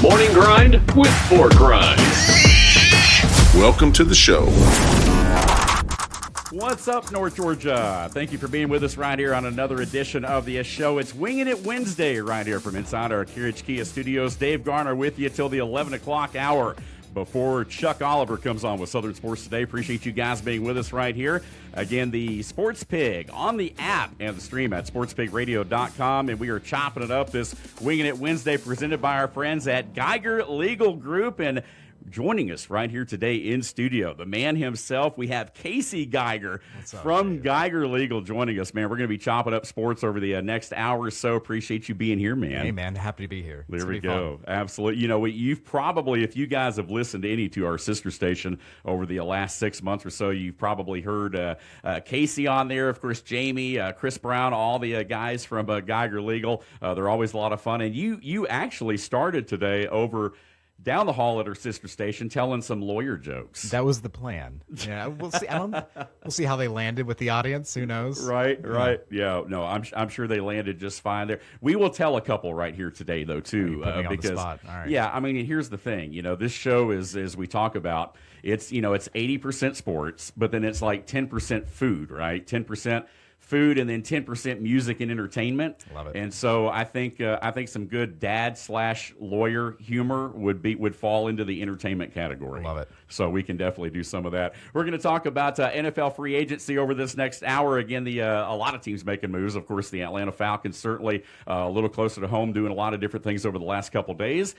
Morning Grind with Pork Rinds. Welcome to the show. What's up, North Georgia? Thank you for being with us right here on another edition of the show. It's Winging It Wednesday right here from inside our Cherokee studios. Dave Garner with you till the 11 o'clock hour before Chuck Oliver comes on with Southern Sports Today. Appreciate you guys being with us right here. Again, the Sports Pig on the app and the stream at sportspigradio.com. And we are chopping it up this Winging It Wednesday presented by our friends at Geiger Legal Group. And joining us right here today in studio, the man himself, we have Casey Geiger from Geiger Legal joining us, man. We're going to be chopping up sports over the next hour or so. Appreciate you being here, man. Hey, man. Happy to be here. There we go. Absolutely. You know, you've probably, if you guys have listened to our sister station over the last 6 months or so, you've probably heard Casey on there, of course, Jamie, Chris Brown, all the guys from Geiger Legal. They're always a lot of fun. And you actually started today over down the hall at her sister station telling some lawyer jokes. That was the plan. Yeah, we'll see. We'll see how they landed with the audience. Who knows? Right. Yeah, no, I'm sure they landed just fine there. We will tell a couple right here today, though, too. Put me on the spot. All right. Yeah, I mean, here's the thing. You know, this show is, as we talk about, it's 80% sports, but then it's like 10% food, right? 10% food and then 10% music and entertainment. Love it. And so I think some good dad/lawyer humor would fall into the entertainment category. Love it. So we can definitely do some of that. We're going to talk about NFL free agency over this next hour. Again, a lot of teams making moves. Of course, the Atlanta Falcons certainly a little closer to home, doing a lot of different things over the last couple days.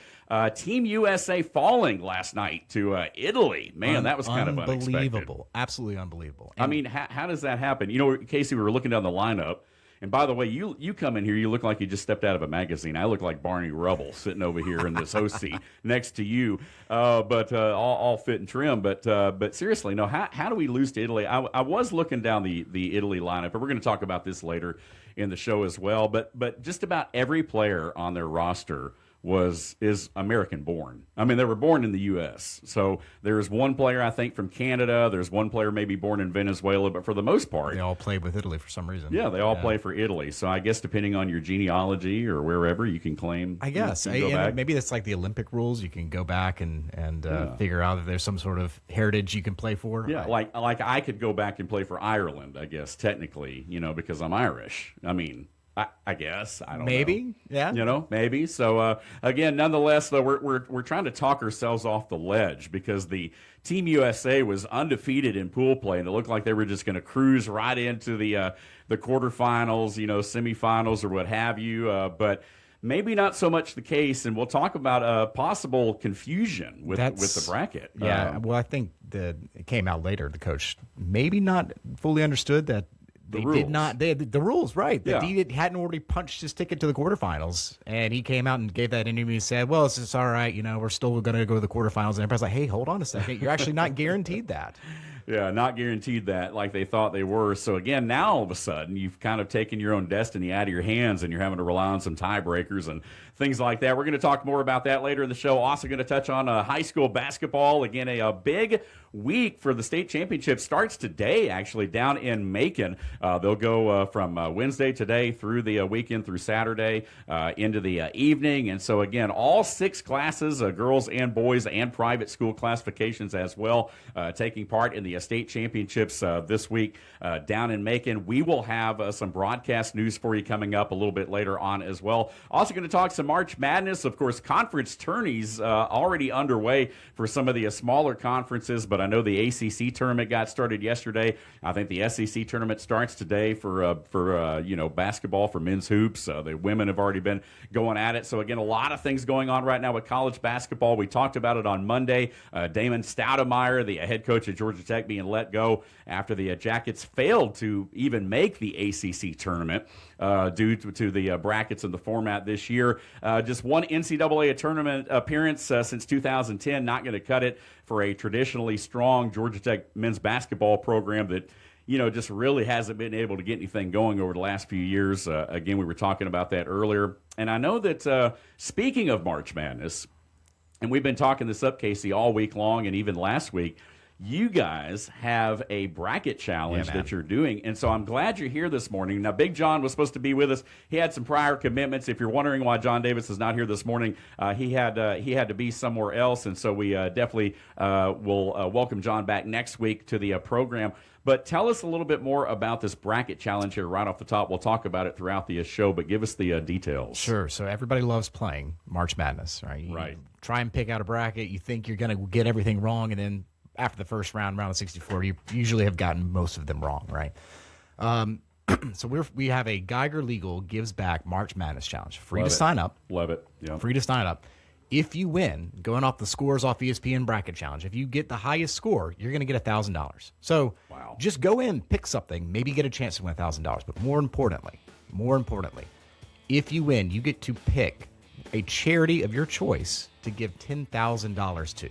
Team USA falling last night to Italy. Man, that was kind of unexpected. Unbelievable. Absolutely unbelievable. I mean, how does that happen? You know, Casey, we were looking down the lineup. And by the way, you come in here, you look like you just stepped out of a magazine. I look like Barney Rubble sitting over here in this host seat next to you, but all fit and trim. But seriously, no, how do we lose to Italy? I was looking down the Italy lineup, and we're going to talk about this later in the show as well. But just about every player on their roster is American born. I mean, they were born in the U.S. So there's one player, I think, from Canada. There's one player maybe born in Venezuela, but for the most part, they all played with Italy for some reason. Yeah, they all play for Italy. So I guess depending on your genealogy or wherever, you can claim. I guess maybe that's like the Olympic rules. You can go back and figure out if there's some sort of heritage you can play for. Yeah, like I could go back and play for Ireland, I guess, technically, because I'm Irish. I mean, I guess. I don't know. Maybe, yeah. Maybe. So, again, nonetheless, though, we're trying to talk ourselves off the ledge because the Team USA was undefeated in pool play, and it looked like they were just going to cruise right into the quarterfinals, semifinals or what have you. But maybe not so much the case, and we'll talk about possible confusion with the bracket. Yeah, well, I think it came out later. The coach maybe not fully understood that. They did not. They had the rules, right? That he hadn't already punched his ticket to the quarterfinals, and he came out and gave that interview and said, "Well, it's just all right. We're still going to go to the quarterfinals." And everybody's like, "Hey, hold on a second. You're actually not guaranteed that." Yeah, not guaranteed that like they thought they were. So, again, now all of a sudden you've kind of taken your own destiny out of your hands and you're having to rely on some tiebreakers and things like that. We're going to talk more about that later in the show. Also going to touch on high school basketball. Again, a big week for the state championship starts today, actually, down in Macon. They'll go from Wednesday today through the weekend through Saturday into the evening. And so, again, all 6 classes, girls and boys and private school classifications as well, taking part in the state championships this week down in Macon. We will have some broadcast news for you coming up a little bit later on as well. Also going to talk some March Madness. Of course, conference tourneys already underway for some of the smaller conferences, but I know the ACC tournament got started yesterday. I think the SEC tournament starts today for basketball for men's hoops. The women have already been going at it. So, again, a lot of things going on right now with college basketball. We talked about it on Monday. Damon Stoudemire, the head coach at Georgia Tech, being let go after the Jackets failed to even make the ACC tournament due to the brackets and the format this year. Just one NCAA tournament appearance since 2010, not going to cut it for a traditionally strong Georgia Tech men's basketball program that just really hasn't been able to get anything going over the last few years. Again, we were talking about that earlier. And I know that speaking of March Madness, and we've been talking this up, Casey, all week long and even last week, you guys have a bracket challenge that you're doing. And so I'm glad you're here this morning. Now, Big John was supposed to be with us. He had some prior commitments. If you're wondering why John Davis is not here this morning, he had to be somewhere else. And so we definitely will welcome John back next week to the program. But tell us a little bit more about this bracket challenge here right off the top. We'll talk about it throughout the show, but give us the details. Sure. So everybody loves playing March Madness, right? You try and pick out a bracket. You think you're going to get everything wrong, and then after the first round of 64, you usually have gotten most of them wrong, right? So we have a Geiger Legal Gives Back March Madness Challenge. Free to sign up. Love it. Yeah. Free to sign up. If you win, going off the scores off ESPN Bracket Challenge, if you get the highest score, you're going to get $1,000. So just go in, pick something, maybe get a chance to win $1,000. But more importantly, if you win, you get to pick a charity of your choice to give $10,000 to.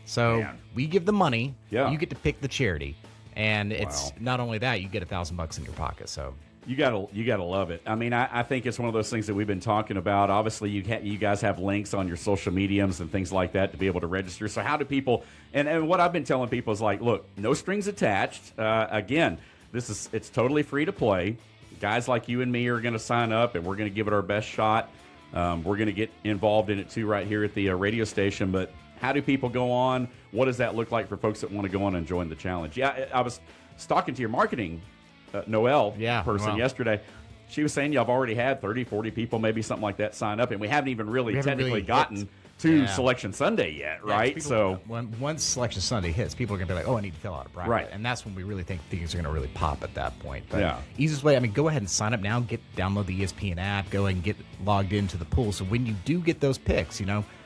So we give the money, you get to pick the charity, and it's not only that, you get $1,000 in your pocket. So you gotta love it. I mean, I think it's one of those things that we've been talking about. Obviously, you guys have links on your social mediums and things like that to be able to register. So how do people? And what I've been telling people is like, look, no strings attached. Again, it's totally free to play. Guys like you and me are going to sign up, and we're going to give it our best shot. We're going to get involved in it too right here at the radio station. But how do people go on? What does that look like for folks that want to go on and join the challenge? Yeah, I was talking to your marketing Noelle person yesterday. She was saying y'all have already had 30, 40 people, maybe something like that, sign up, and we haven't even really technically gotten to Selection Sunday yet, right? So once Selection Sunday hits, people are going to be like, oh, I need to fill out a bracket. Right. And that's when we really think things are going to really pop at that point. But easiest way, I mean, go ahead and sign up now, download the ESPN app, go and get logged into the pool. So when you do get those picks,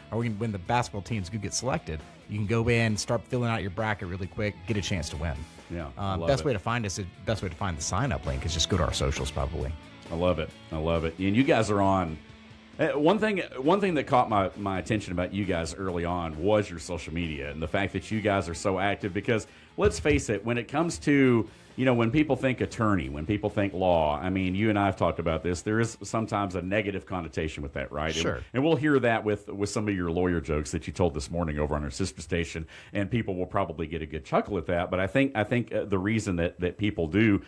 or when the basketball teams do get selected, you can go in, start filling out your bracket really quick, get a chance to win. Yeah. Best way to find us, best way to find the sign up link is just go to our socials probably. I love it. And you guys are on. One thing that caught my attention about you guys early on was your social media and the fact that you guys are so active, because let's face it, when it comes to, when people think attorney, when people think law, I mean, you and I have talked about this, there is sometimes a negative connotation with that, right? Sure. And we'll hear that with some of your lawyer jokes that you told this morning over on our sister station, and people will probably get a good chuckle at that. But I think the reason that people do,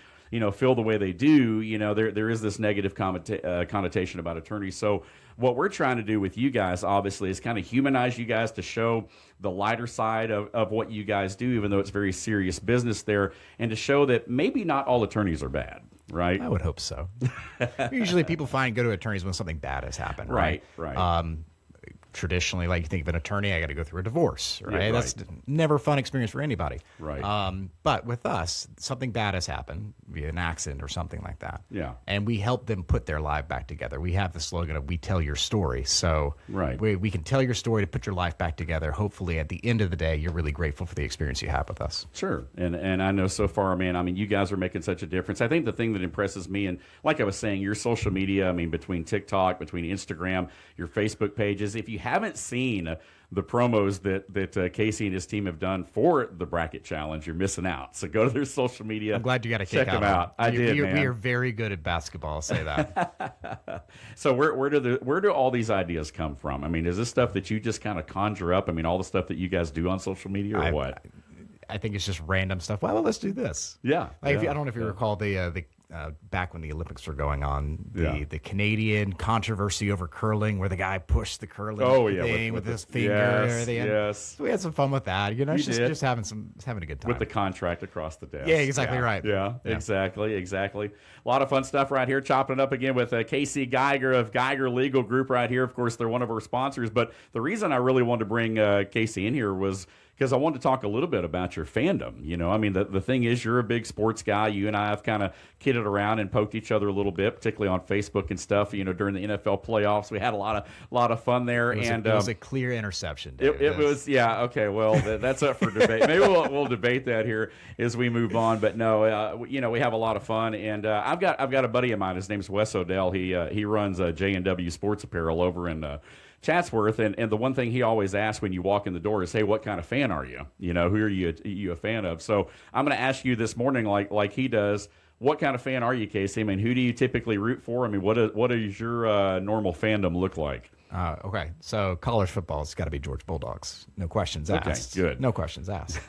feel the way they do, there is this negative connotation about attorneys. So what we're trying to do with you guys, obviously, is kind of humanize you guys to show the lighter side of what you guys do, even though it's very serious business there, and to show that maybe not all attorneys are bad, right? I would hope so. Usually people go to attorneys when something bad has happened, right? Right. Traditionally, like you think of an attorney, I got to go through a divorce, right? Yeah, That's never a fun experience for anybody. Right. But with us, something bad has happened, via an accident or something like that. Yeah. And we help them put their life back together. We have the slogan of "We tell your story." So we can tell your story to put your life back together. Hopefully, at the end of the day, you're really grateful for the experience you have with us. Sure. And I know so far, man, I mean, you guys are making such a difference. I think the thing that impresses me, and like I was saying, your social media, I mean, between TikTok, between Instagram, your Facebook pages, if you haven't seen the promos that Casey and his team have done for the bracket challenge, you're missing out. So go to their social media. I'm glad you got a kick check them out. I did, man. We are very good at basketball. I'll say that. So where do all these ideas come from? I mean, is this stuff that you just kind of conjure up? I mean, all the stuff that you guys do on social media, or what? I think it's just random stuff. Well, let's do this. Yeah. I don't know if you recall the back when the Olympics were going on, the Canadian controversy over curling, where the guy pushed the curling thing with his finger and everything. Yes. So we had some fun with that. Just having a good time with the contract across the desk. Yeah, exactly right. Yeah, exactly. A lot of fun stuff right here. Chopping it up again with Casey Geiger of Geiger Legal Group right here. Of course, they're one of our sponsors. But the reason I really wanted to bring Casey in here was because I wanted to talk a little bit about your fandom. I mean, the thing is, you're a big sports guy. You and I have kind of kidded around and poked each other a little bit, particularly on Facebook and stuff. During the NFL playoffs, we had a lot of fun there. It was a clear interception. It was, yeah. Okay, well, that's up for debate. Maybe we'll debate that here as we move on. But no, we have a lot of fun, and I've got a buddy of mine. His name's Wes Odell. He runs J&W Sports Apparel over in Chatsworth, and the one thing he always asks when you walk in the door is, hey, what kind of fan are you? Who are you a fan of? So I'm going to ask you this morning, like he does, what kind of fan are you, Casey? I mean, who do you typically root for? I mean, what does your normal fandom look like? Okay, so college football's got to be Georgia Bulldogs. No questions asked. Okay, good. No questions asked.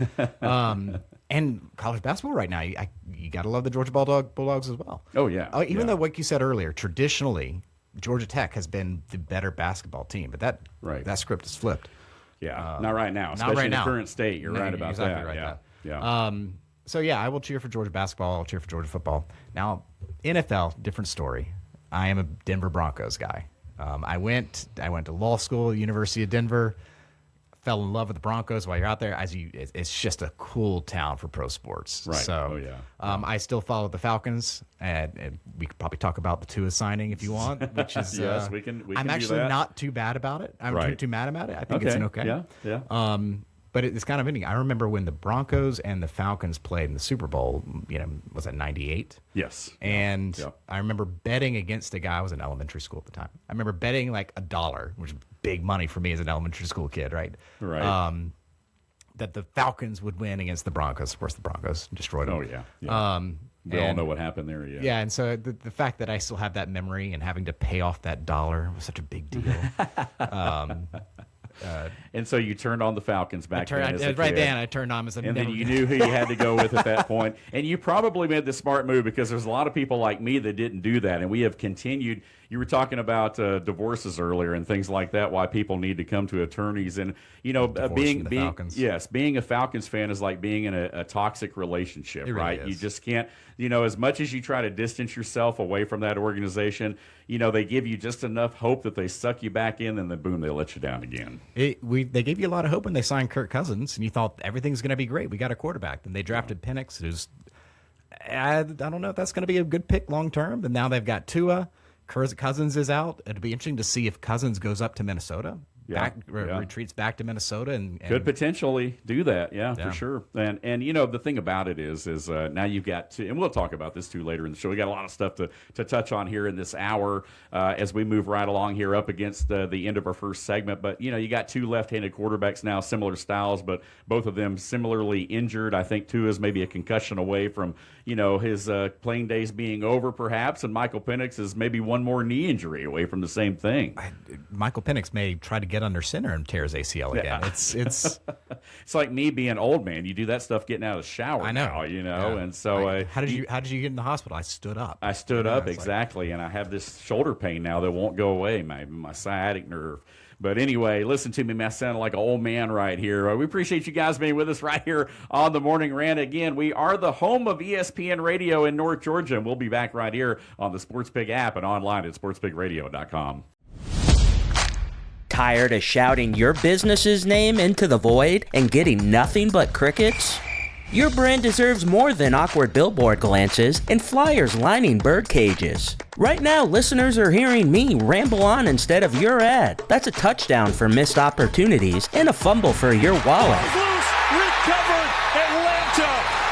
And college basketball right now, you got to love the Georgia Bulldogs as well. Oh, yeah. Even though, like you said earlier, traditionally, Georgia Tech has been the better basketball team, but that script is flipped. Yeah, not right now, especially in the current state. You're right about exactly that. Right Yeah. So, yeah, I will cheer for Georgia basketball. I'll cheer for Georgia football. Now, NFL, different story. I am a Denver Broncos guy. I went to law school at the University of Denver, fell in love with the Broncos while you're out there. It's just a cool town for pro sports. Right. So, I still follow the Falcons, and we could probably talk about the Tua signing if you want, which is yes, we can I'm do actually that. not too bad about it. I'm too mad about it. I think it's an okay. Yeah. But it's kind of interesting. I remember when the Broncos and the Falcons played in the Super Bowl, was that 98? Yes. And I remember betting against a guy. I was in elementary school at the time. I remember betting like $1, which is big money for me as an elementary school kid, right? Right. That the Falcons would win against the Broncos. Of course, the Broncos destroyed them. Oh, yeah. We all know what happened there, yeah. Yeah, and so the fact that I still have that memory and having to pay off that $1 was such a big deal. And so you turned on the Falcons back then as a kid. Right then, I turned on as a And then you knew who you had to go with at that point. And you probably made the smart move because there's a lot of people like me that didn't do that. And we have continued. You were talking about divorces earlier and things like that, why people need to come to attorneys. And, being a Falcons fan is like being in a toxic relationship, really right? is. You just can't, as much as you try to distance yourself away from that organization, they give you just enough hope that they suck you back in and then boom, they let you down again. They gave you a lot of hope when they signed Kirk Cousins, and you thought everything's going to be great. We got a quarterback. Then they drafted Penix, who's I don't know if that's going to be a good pick long term. But now they've got Tua. Cousins is out. It'll be interesting to see if Cousins goes up to Minnesota. Retreats back to Minnesota and could potentially do that, for sure. And the thing about it is now you've got to, and we'll talk about this too later in the show. We got a lot of stuff to touch on here in this hour as we move right along here up against the end of our first segment. But you got two left-handed quarterbacks now, similar styles, but both of them similarly injured. I think Tua is maybe a concussion away from his playing days being over, perhaps, and Michael Penix is maybe one more knee injury away from the same thing. Michael Penix may try to get under center and tear his ACL again. It's it's like me being old man. You do that stuff getting out of the shower. I know. Now, and so how did you get in the hospital? I stood up. I stood up exactly, and I have this shoulder pain now that won't go away. My sciatic nerve. But anyway, listen to me. I sound like an old man right here. We appreciate you guys being with us right here on the Morning Rant. Again, we are the home of ESPN Radio in North Georgia, and we'll be back right here on the Sports Pig app and online at sportspigradio.com. Tired of shouting your business's name into the void and getting nothing but crickets? Your brand deserves more than awkward billboard glances and flyers lining bird cages. Right now, listeners are hearing me ramble on instead of your ad. That's a touchdown for missed opportunities and a fumble for your wallet. Recovered, Atlanta,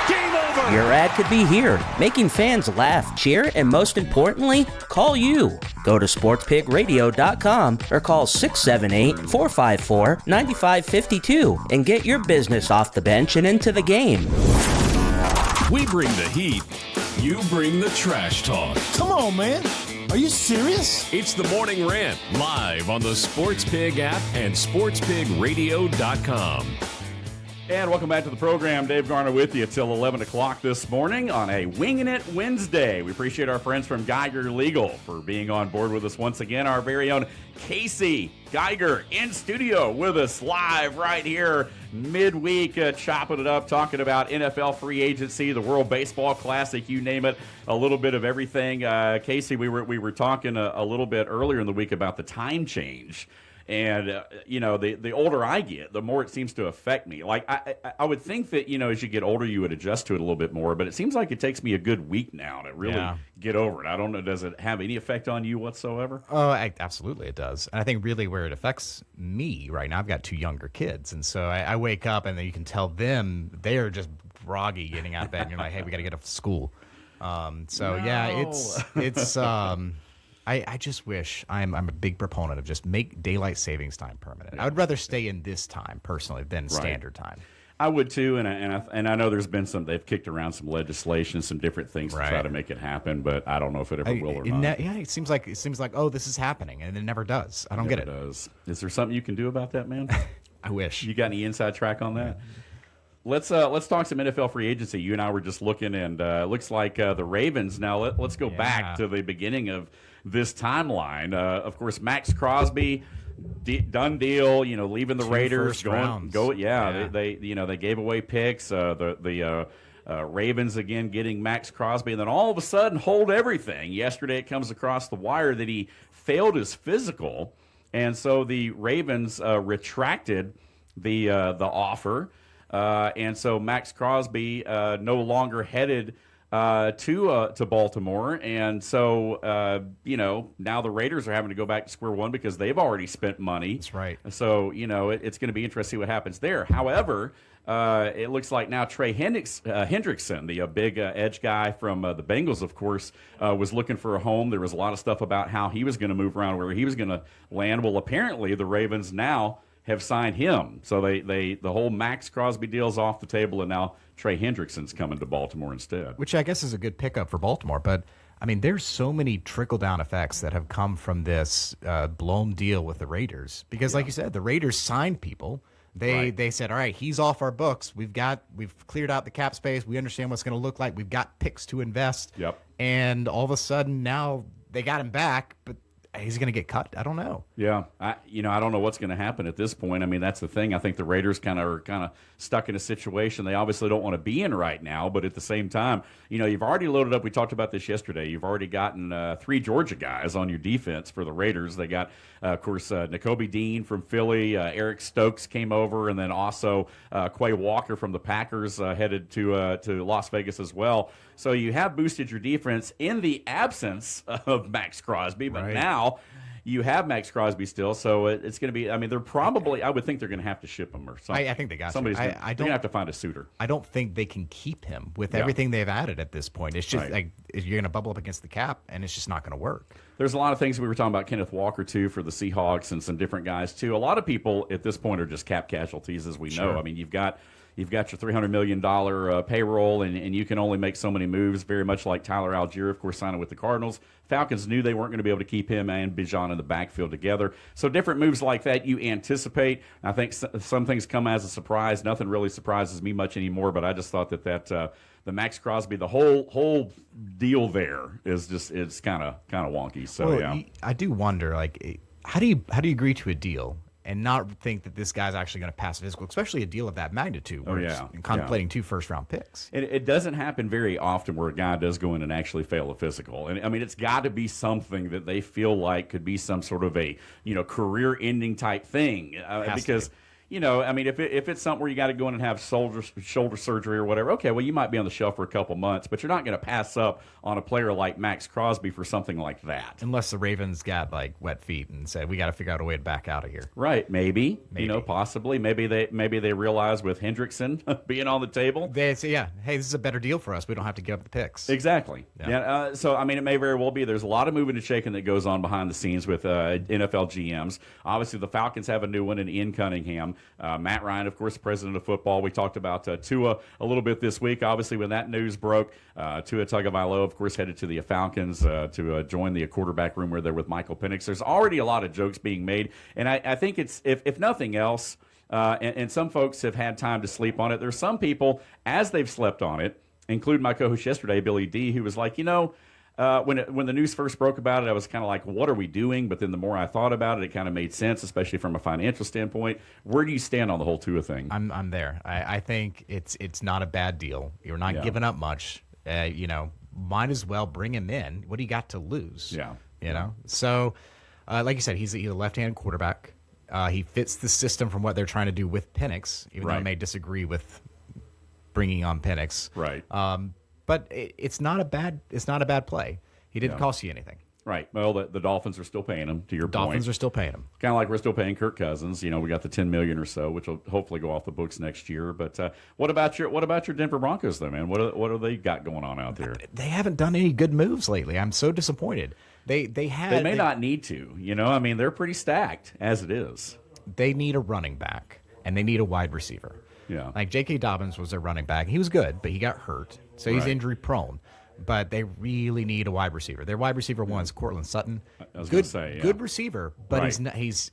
game over. Your ad could be here, making fans laugh, cheer, and most importantly, call you. Go to sportspigradio.com or call 678-454-9552 and get your business off the bench and into the game. We bring the heat. You bring the trash talk. Come on, man. Are you serious? It's the Morning Rant, live on the Sports Pig app and sportspigradio.com. And welcome back to the program. Dave Garner with you till 11 o'clock this morning on a Winging It Wednesday. We appreciate our friends from Geiger Legal for being on board with us once again. Our very own Casey Geiger in studio with us live right here midweek, chopping it up, talking about NFL free agency, the World Baseball Classic, you name it, a little bit of everything. Casey, we were talking a little bit earlier in the week about the time change. And, the older I get, the more it seems to affect me. Like, I would think that, as you get older, you would adjust to it a little bit more. But it seems like it takes me a good week now to really get over it. I don't know. Does it have any effect on you whatsoever? Oh, absolutely it does. And I think really where it affects me right now, I've got two younger kids. And so I wake up and then you can tell them they are just groggy getting out of bed. And you're like, hey, we got to get off to school. It's I just wish I'm a big proponent of just make daylight savings time permanent. I would rather stay in this time personally than standard time. I would too, and I know there's been they've kicked around some legislation, some different things to try to make it happen, but I don't know if it ever will or not. Yeah, it seems like oh, this is happening, and it never does. I don't get it. Does. Is there something you can do about that, man? I wish. You got any inside track on that? Let's talk some NFL free agency. You and I were just looking, and it looks like the Ravens. Now let's go back to the beginning of this timeline. Of course, Max Crosby. Done deal, leaving the Raiders, they gave away picks. The Ravens again getting Max Crosby, and then all of a sudden hold everything. Yesterday it comes across the wire that he failed his physical, and so the Ravens retracted the offer, and so Max Crosby no longer headed to Baltimore, and so now the Raiders are having to go back to square one because they've already spent money. That's right. So it's going to be interesting to see what happens there. However, it looks like now Trey Hendrickson, the big edge guy from the Bengals, of course, was looking for a home. There was a lot of stuff about how he was going to move around, where he was going to land. Well, apparently the Ravens now have signed him, so the whole Max Crosby deal's off the table, and now Trey Hendrickson's coming to Baltimore instead. Which I guess is a good pickup for Baltimore, but I mean, there's so many trickle-down effects that have come from this blown deal with the Raiders. Because like you said, the Raiders signed people. They said, all right, he's off our books. We've cleared out the cap space. We understand what's going to look like. We've got picks to invest. Yep. And all of a sudden now they got him back, but he's going to get cut. I don't know. Yeah, I don't know what's going to happen at this point. I mean, that's the thing. I think the Raiders are kind of stuck in a situation they obviously don't want to be in right now. But at the same time, you've already loaded up. We talked about this yesterday. You've already gotten 3 Georgia guys on your defense for the Raiders. They got, of course, Nakobe Dean from Philly. Eric Stokes came over, and then also Quay Walker from the Packers headed to Las Vegas as well. So you have boosted your defense in the absence of Max Crosby, but now you have Max Crosby still, so it's going to be. I mean, they're probably. I would think they're going to have to ship him or something. I think they got somebody's. They're going to have to find a suitor. I don't think they can keep him with everything they've added at this point. It's just like you're going to bubble up against the cap, and it's just not going to work. There's a lot of things we were talking about. Kenneth Walker too for the Seahawks, and some different guys too. A lot of people at this point are just cap casualties, as we know. I mean, you've got your $300 million payroll, and you can only make so many moves, very much like Tyler Algier, of course, signing with the Cardinals. Falcons knew they weren't going to be able to keep him and Bijan in the backfield together. So different moves like that you anticipate. I think some things come as a surprise. Nothing really surprises me much anymore, but I just thought that the Max Crosby, the whole deal there is just it's kind of wonky. So I do wonder, like, how do you agree to a deal and not think that this guy's actually going to pass physical, especially a deal of that magnitude where it's contemplating 2 first-round picks. It doesn't happen very often where a guy does go in and actually fail a physical. And I mean, it's got to be something that they feel like could be some sort of a career-ending type thing because. I mean, if it's something where you got to go in and have shoulder surgery or whatever, okay, well, you might be on the shelf for a couple months, but you're not going to pass up on a player like Max Crosby for something like that. Unless the Ravens got, like, wet feet and said, we got to figure out a way to back out of here. Right, maybe. Possibly. Maybe they realize with Hendrickson being on the table. They say, hey, this is a better deal for us. We don't have to give up the picks. Exactly. So, I mean, it may very well be. There's a lot of moving and shaking that goes on behind the scenes with NFL GMs. Obviously, the Falcons have a new one in Ian Cunningham. Matt Ryan, of course, president of football. We talked about Tua a little bit this week. Obviously, when that news broke, Tua Tagovailoa, of course, headed to the Falcons to join the quarterback room where they're with Michael Penix. There's already a lot of jokes being made, and I think it's, if nothing else, and some folks have had time to sleep on it. There's some people, as they've slept on it, including my co-host yesterday, Billy D., who was like, when the news first broke about it, I was kind of like, what are we doing? But then the more I thought about it, it kind of made sense, especially from a financial standpoint. Where do you stand on the whole Tua thing? I'm there. I think it's not a bad deal. You're not giving up much. Might as well bring him in. What do you got to lose? So, like you said, he's a left-hand quarterback. He fits the system from what they're trying to do with Penix, even though I may disagree with bringing on Penix. Right. But it's not a bad play. He didn't cost you anything. Right. Well, the Dolphins are still paying him, to your point. Dolphins are still paying him. Kind of like we're still paying Kirk Cousins. We got the $10 million or so, which will hopefully go off the books next year. But what about your Denver Broncos, though, man? What do they got going on out there? They haven't done any good moves lately. I'm so disappointed. They may not need to. I mean, they're pretty stacked as it is. They need a running back, and they need a wide receiver. Yeah. Like J.K. Dobbins was a running back. He was good, but he got hurt, so he's injury prone. But they really need a wide receiver. Their wide receiver one is Cortland Sutton. I was going to say, good receiver, but he's not, he's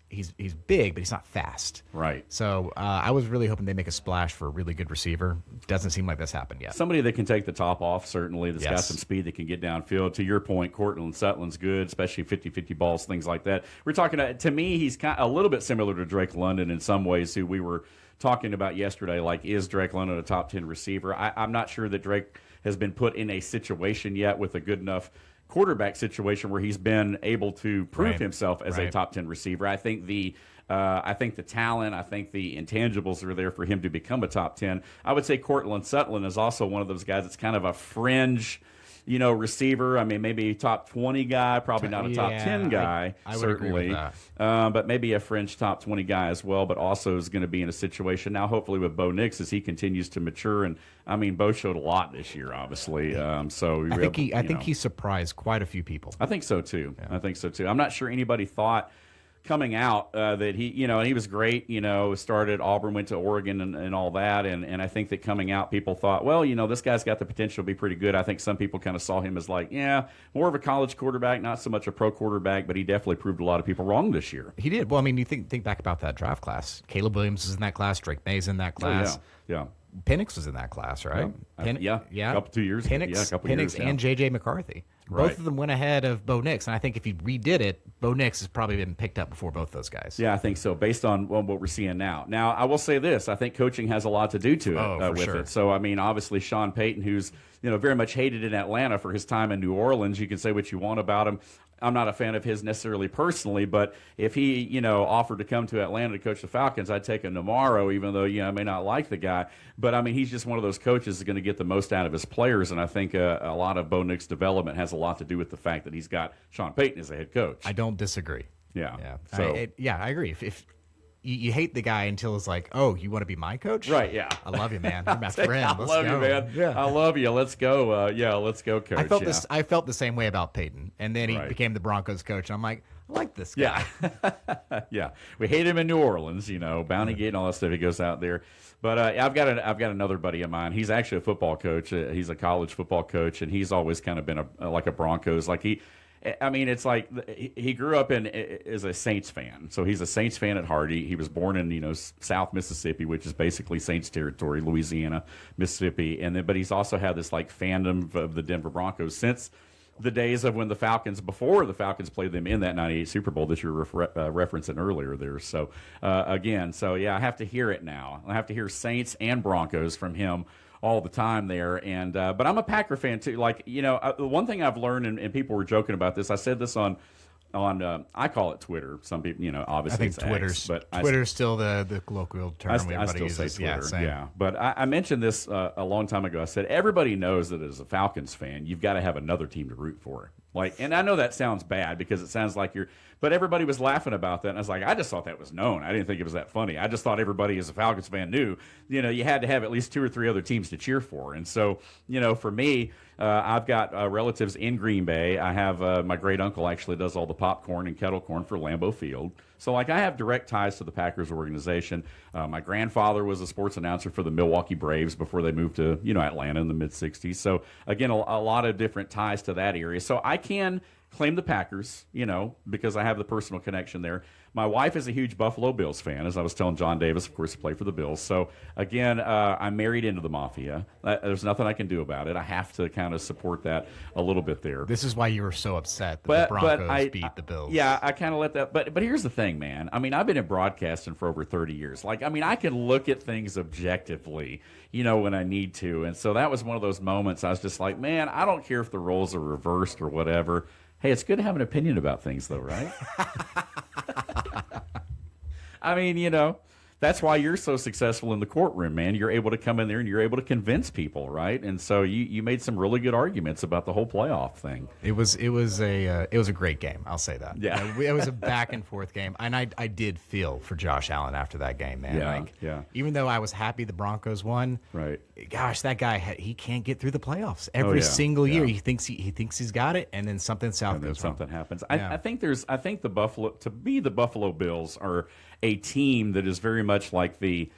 big, but he's not fast. Right. So I was really hoping they make a splash for a really good receiver. Doesn't seem like that's happened yet. Somebody that can take the top off, certainly, that's got some speed that can get downfield. To your point, Cortland Sutton's good, especially 50-50 balls, things like that. We're talking, to me, he's kind of a little bit similar to Drake London in some ways, who we were talking about yesterday. Like, is Drake London a top 10 receiver? I'm not sure that Drake has been put in a situation yet with a good enough quarterback situation where he's been able to prove himself as a top 10 receiver. I think the talent, I think the intangibles are there for him to become a top 10. I would say Cortland Sutton is also one of those guys that's kind of a fringe, receiver. I mean, maybe a top 20 guy, probably not a top 10 guy, I would certainly. agree with that. But maybe a fringe top 20 guy as well, but also is going to be in a situation now, hopefully with Bo Nix, as he continues to mature. And, I mean, Bo showed a lot this year, obviously. So I think he surprised quite a few people. I think so, too. Yeah. I think so, too. I'm not sure anybody thought coming out that he, and he was great, started Auburn, went to Oregon and all that. And I think that coming out, people thought, well, this guy's got the potential to be pretty good. I think some people kind of saw him as like, more of a college quarterback, not so much a pro quarterback, but he definitely proved a lot of people wrong this year. He did. Well, I mean, you think back about that draft class. Caleb Williams is in that class. Drake May's in that class. Oh, yeah. Penix was in that class, right? Yeah. A couple 2 years. Penix and J.J. McCarthy. Right. Both of them went ahead of Bo Nix, and I think if you redid it, Bo Nix has probably been picked up before both those guys. Yeah, I think so, based on what we're seeing now. Now, I will say this. I think coaching has a lot to do to it with it. So, I mean, obviously, Sean Payton, who's very much hated in Atlanta for his time in New Orleans, you can say what you want about him. I'm not a fan of his necessarily personally, but if he, offered to come to Atlanta to coach the Falcons, I'd take him tomorrow, even though, I may not like the guy. But, I mean, he's just one of those coaches that's going to get the most out of his players, and I think a lot of Bo Nix's development has a lot to do with the fact that he's got Sean Payton as a head coach. I don't disagree. Yeah. So I agree. If you hate the guy until it's like, oh, you want to be my coach? Right, yeah. I love you, man. You're my friend. I love you, man. Yeah. I love you. Let's go. Let's go, coach. I felt the same way about Payton. And then he became the Broncos coach. I'm like, I like this guy. Yeah. Yeah. We hate him in New Orleans, Bounty Gate and all that stuff. He goes out there. But I've got another buddy of mine. He's actually a football coach. He's a college football coach, and he's always kind of been like a Broncos. It's like he grew up as a Saints fan. So he's a Saints fan at heart. He was born in, South Mississippi, which is basically Saints territory, Louisiana, Mississippi. But he's also had this fandom of the Denver Broncos since the days of when before the Falcons played them in that 98 Super Bowl that you were referencing earlier there. So, I have to hear it now. I have to hear Saints and Broncos from him all the time there. And but I'm a Packer fan too. One thing I've learned, and people were joking about this, I said this on I call it Twitter. Some people, obviously I think Twitter's still the colloquial term I still uses. say Twitter. Yeah. But I mentioned this a long time ago. I said, everybody knows that as a Falcons fan, you've got to have another team to root for. And I know that sounds bad because it sounds like but everybody was laughing about that. And I was like, I just thought that was known. I didn't think it was that funny. I just thought everybody as a Falcons fan knew, you had to have at least 2 or 3 other teams to cheer for. And so, for me, I've got relatives in Green Bay. I have my great uncle actually does all the popcorn and kettle corn for Lambeau Field. So, I have direct ties to the Packers organization. My grandfather was a sports announcer for the Milwaukee Braves before they moved to, Atlanta in the mid-'60s. So, again, a lot of different ties to that area. So, I can claim the Packers, because I have the personal connection there. My wife is a huge Buffalo Bills fan, as I was telling John Davis, of course, to play for the Bills. So, again, I'm married into the Mafia. There's nothing I can do about it. I have to kind of support that a little bit there. This is why you were so upset that the Broncos beat the Bills. Yeah, I kind of let that. But here's the thing, man. I mean, I've been in broadcasting for over 30 years. I can look at things objectively, when I need to. And so that was one of those moments I was just like, man, I don't care if the roles are reversed or whatever. Hey, it's good to have an opinion about things, though, right? I mean, that's why you're so successful in the courtroom, man. You're able to come in there and you're able to convince people, right? And so you made some really good arguments about the whole playoff thing. It was a great game. I'll say that. Yeah, it was a back and forth game, and I did feel for Josh Allen after that game, man. Even though I was happy the Broncos won, right? Gosh, that guy he can't get through the playoffs every single year. He thinks he's got it, and then something something happens. I think the Buffalo Bills are a team that is very much like the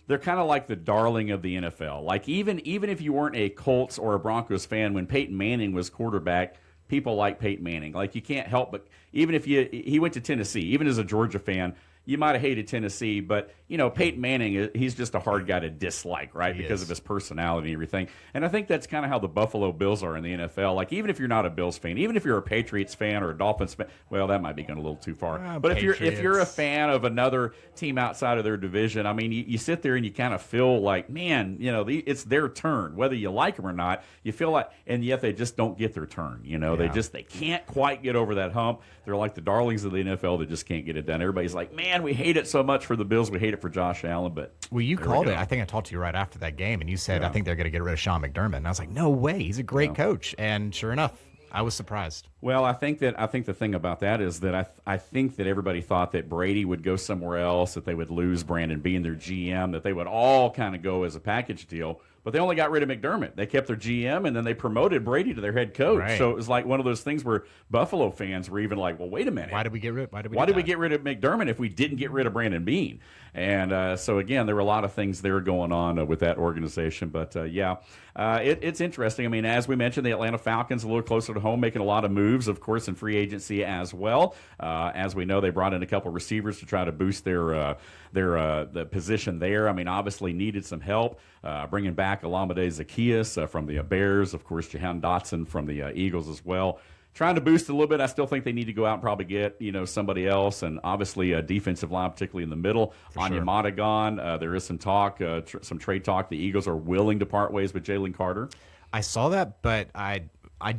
they're kind of like the darling of the NFL. Like even if you weren't a Colts or a Broncos fan, when Peyton Manning was quarterback, people like Peyton Manning. Like you can't help but, even if he went to Tennessee, even as a Georgia fan, you might have hated Tennessee, but, Peyton Manning, he's just a hard guy to dislike, right, because of his personality and everything. And I think that's kind of how the Buffalo Bills are in the NFL. Like, even if you're not a Bills fan, even if you're a Patriots fan or a Dolphins fan, well, that might be going a little too far. But if you're a fan of another team outside of their division, I mean, you sit there and you kind of feel like, man, it's their turn. Whether you like them or not, you feel like, and yet they just don't get their turn. They can't quite get over that hump. They're like the darlings of the NFL that just can't get it done. Everybody's like, man, we hate it so much for the Bills. We hate it for Josh Allen. But you called it. I think I talked to you right after that game, and you said, I think they're going to get rid of Sean McDermott. And I was like, no way. He's a great coach. And sure enough, I was surprised. Well, I think the thing about that is that I think that everybody thought that Brady would go somewhere else, that they would lose Brandon Beane, their GM, that they would all kind of go as a package deal. But they only got rid of McDermott. They kept their GM, and then they promoted Brady to their head coach. Right. So it was like one of those things where Buffalo fans were even like, well, wait a minute. Why did we get rid of McDermott if we didn't get rid of Brandon Beane? And so, again, there were a lot of things there going on with that organization. But, it's interesting. I mean, as we mentioned, the Atlanta Falcons a little closer to home, making a lot of moves, of course, in free agency as well. As we know, they brought in a couple receivers to try to boost their the position there. I mean, obviously needed some help. Bringing back Olamide Zaccheaus from the Bears, of course, Jahan Dotson from the Eagles as well. Trying to boost it a little bit. I still think they need to go out and probably get somebody else, and obviously a defensive line, particularly in the middle. Onyemata gone. There is some talk, some trade talk. The Eagles are willing to part ways with Jalen Carter. I saw that, but I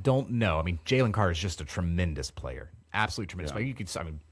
don't know. I mean, Jalen Carter is just a tremendous player. Absolutely tremendous player.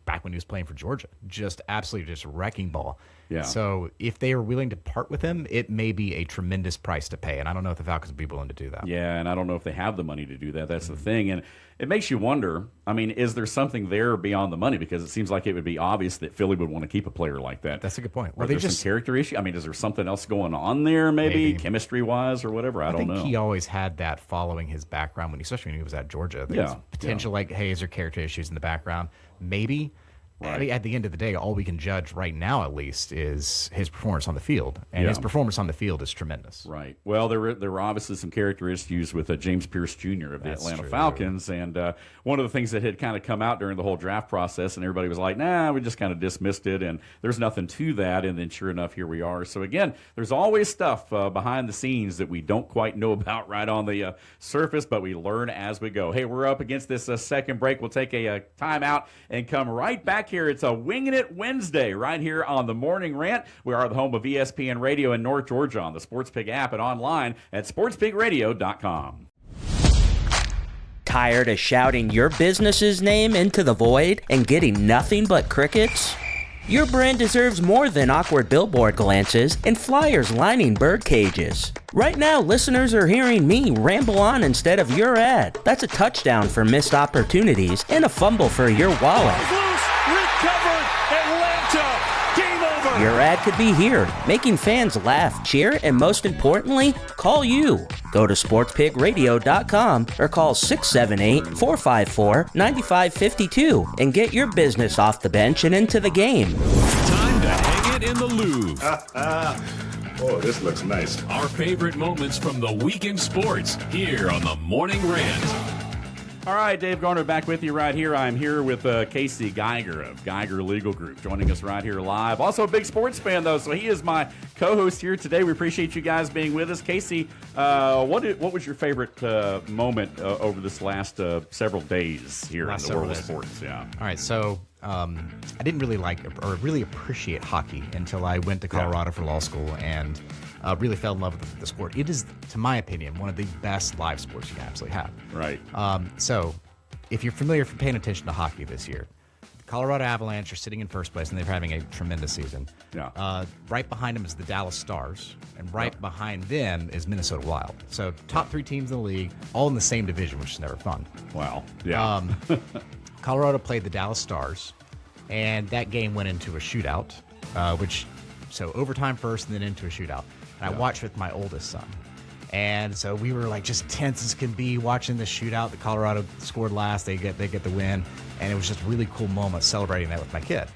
Back when he was playing for Georgia, just absolutely just wrecking ball. Yeah. So if they are willing to part with him, it may be a tremendous price to pay, and I don't know if the Falcons would be willing to do that. Yeah, and I don't know if they have the money to do that. That's the thing, and it makes you wonder. I mean, is there something there beyond the money? Because it seems like it would be obvious that Philly would want to keep a player like that. That's a good point. Are there some character issue? I mean, is there something else going on there, maybe chemistry-wise or whatever? I don't know. I think he always had that following his background, especially when he was at Georgia. There's potential, like, hey, is there character issues in the background? Maybe. Right. I mean, at the end of the day, all we can judge right now, at least, is his performance on the field, and his performance on the field is tremendous. Right. Well, there were obviously some character issues with James Pierce Jr. of the Atlanta Falcons, and one of the things that had kind of come out during the whole draft process, and everybody was like, "Nah, we just kind of dismissed it, and there's nothing to that." And then, sure enough, here we are. So again, there's always stuff behind the scenes that we don't quite know about right on the surface, but we learn as we go. Hey, we're up against this second break. We'll take a timeout and come right back here. It's a Winging It Wednesday right here on the Morning Rant. We are the home of ESPN Radio in North Georgia on the Sports Pig app and online at sportspigradio.com. Tired of shouting your business's name into the void and getting nothing but crickets? Your brand deserves more than awkward billboard glances and flyers lining bird cages. Right now, listeners are hearing me ramble on instead of your ad. That's a touchdown for missed opportunities and a fumble for your wallet. Recovered, Atlanta, game over. Your ad could be here, making fans laugh, cheer, and most importantly, call you. Go to sportspigradio.com or call 678-454-9552 and get your business off the bench and into the game. Time to hang it in the Louvre. Oh, this looks nice. Our favorite moments from the week in sports here on the Morning Rant. All right, Dave Garner back with you right here. I'm here with Casey Geiger of Geiger Legal Group, joining us right here live. Also a big sports fan, though, so he is my co-host here today. We appreciate you guys being with us. Casey, what was your favorite moment over this last several days here in the world of sports? Yeah. All right, so I didn't really like or really appreciate hockey until I went to Colorado for law school and really fell in love with the sport. It is, to my opinion, one of the best live sports you can absolutely have. Right. So if you're familiar with paying attention to hockey this year, the Colorado Avalanche are sitting in first place, and they're having a tremendous season. Yeah. Right behind them is the Dallas Stars, and right behind them is Minnesota Wild. So top three teams in the league, all in the same division, which is never fun. Wow. Yeah. Colorado played the Dallas Stars, and that game went into a shootout, so overtime first and then into a shootout. And I watched with my oldest son. And so we were like just tense as can be watching the shootout. The Colorado scored last. They get the win. And it was just a really cool moment celebrating that with my kid.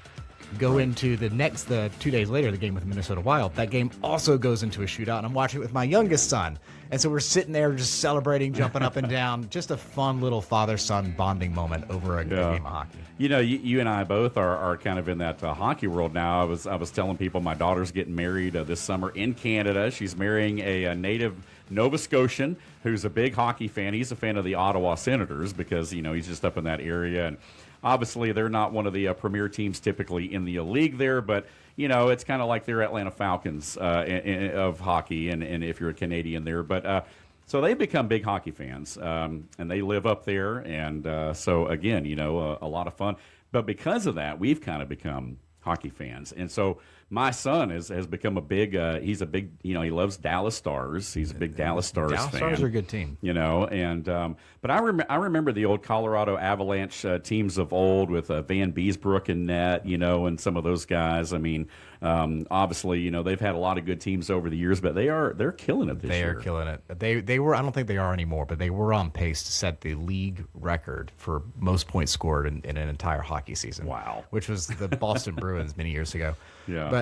go into the 2 days later, the game with Minnesota Wild. That game also goes into a shootout, and I'm watching it with my youngest son. And so we're sitting there just celebrating, jumping up and down. Just a fun little father-son bonding moment over a game of hockey. You know, you and I both are kind of in that hockey world now. I was telling people my daughter's getting married this summer in Canada. She's marrying a native Nova Scotian who's a big hockey fan. He's a fan of the Ottawa Senators because, you know, he's just up in that area. And obviously, they're not one of the premier teams typically in the league there, but you know, it's kind of like their Atlanta Falcons of hockey, and if you're a Canadian there. But so they've become big hockey fans, and they live up there. And so, again, you know, a lot of fun. But because of that, we've kind of become hockey fans. And so my son has become a big, he's a big, you know, he loves Dallas Stars. He's a big Dallas Stars fan. Dallas Stars are a good team. You know, and but I remember the old Colorado Avalanche teams of old with Van Beesbrook in net, you know, and some of those guys. I mean, obviously, you know, they've had a lot of good teams over the years, but they're killing it this year. They are killing it. They were, I don't think they are anymore, but they were on pace to set the league record for most points scored in an entire hockey season. Wow. Which was the Boston Bruins many years ago. Yeah. But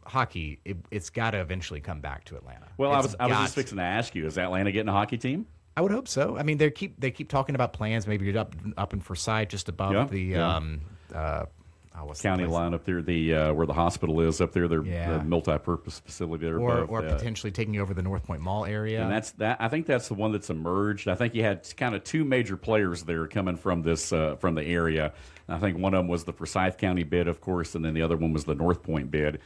hockey, it's got to eventually come back to Atlanta. Well, I was just fixing to ask you, is Atlanta getting a hockey team? I would hope so. I mean, they keep talking about plans. Maybe you're up in Forsyth, just above the county line up there, where the hospital is up there, the multi-purpose facility there, or potentially taking over the North Point Mall area. And I think that's the one that's emerged. I think you had kind of two major players there coming from this from the area. I think one of them was the Forsyth County bid, of course, and then the other one was the North Point bid.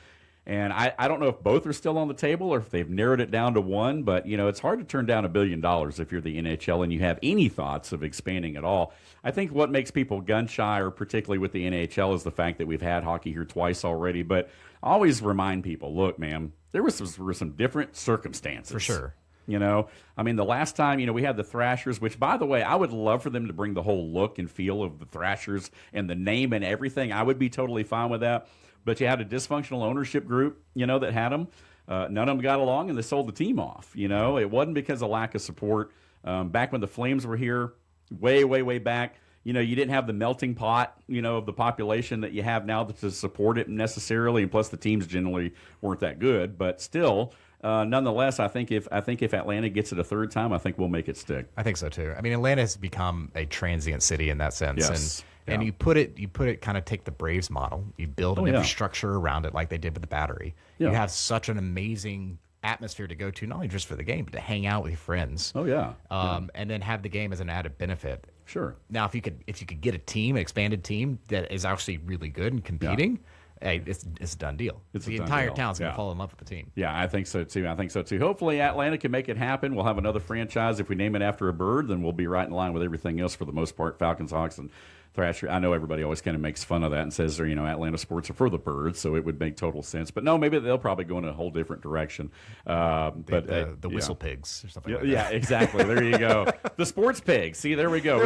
And I don't know if both are still on the table or if they've narrowed it down to one, but, you know, it's hard to turn down $1 billion if you're the NHL and you have any thoughts of expanding at all. I think what makes people gun-shy, or particularly with the NHL, is the fact that we've had hockey here twice already. But I always remind people, look, man, there were some different circumstances. For sure. You know, I mean, the last time, you know, we had the Thrashers, which, by the way, I would love for them to bring the whole look and feel of the Thrashers and the name and everything. I would be totally fine with that. But you had a dysfunctional ownership group, you know, that had them. None of them got along, and they sold the team off. You know, it wasn't because of lack of support. Back when the Flames were here, way back, you know, you didn't have the melting pot, you know, of the population that you have now to support it necessarily. And plus, the teams generally weren't that good. But still, nonetheless, I think if Atlanta gets it a third time, I think we'll make it stick. I think so too. I mean, Atlanta has become a transient city in that sense. Yes. And you put it kind of take the Braves model. You build an infrastructure around it like they did with the Battery. Yeah. You have such an amazing atmosphere to go to, not only just for the game, but to hang out with your friends. Oh yeah. And then have the game as an added benefit. Sure. Now, if you could get a team, an expanded team that is actually really good and competing, hey, it's a done deal. The entire town's going to fall in love with the team. Yeah, I think so too. Hopefully Atlanta can make it happen. We'll have another franchise. If we name it after a bird, then we'll be right in line with everything else for the most part. Falcons, Hawks, and Thrasher. I know everybody always kind of makes fun of that and says, you know, Atlanta sports are for the birds, so it would make total sense. But no, maybe they'll probably go in a whole different direction. But the whistle pigs or something like that. Yeah, exactly. There you go. The sports pig. See, there we go.